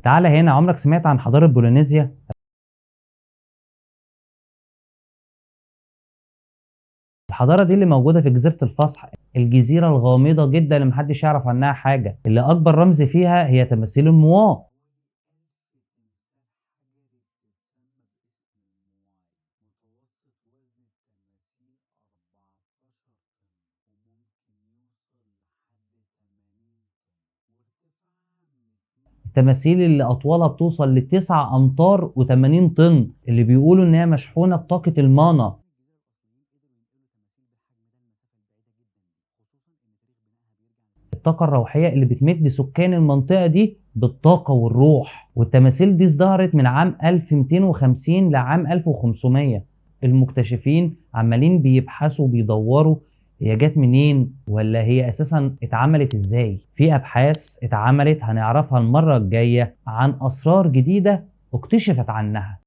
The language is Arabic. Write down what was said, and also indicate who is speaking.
Speaker 1: تعالى هنا، عمرك سمعت عن حضارة بولينيزيا؟ الحضارة دي اللي موجودة في جزيرة الفصح، الجزيرة الغامضة جدا اللي محدش يعرف عنها حاجة، اللي أكبر رمز فيها هي تماثيل المواء. التماثيل اللي أطوالها بتوصل لتسع أمتار و80 طن، اللي بيقولوا إن هي مشحونة بطاقة المانا. الطاقة الروحية اللي بتمد سكان المنطقة دي بالطاقة والروح. والتماثيل دي ازدهرت من عام 1250 لعام 1500. المكتشفين عمالين بيبحثوا بيدوروا هي جت منين، ولا هي اساسا اتعملت ازاي. في ابحاث اتعملت هنعرفها المرة الجاية عن اسرار جديدة اكتشفت عنها.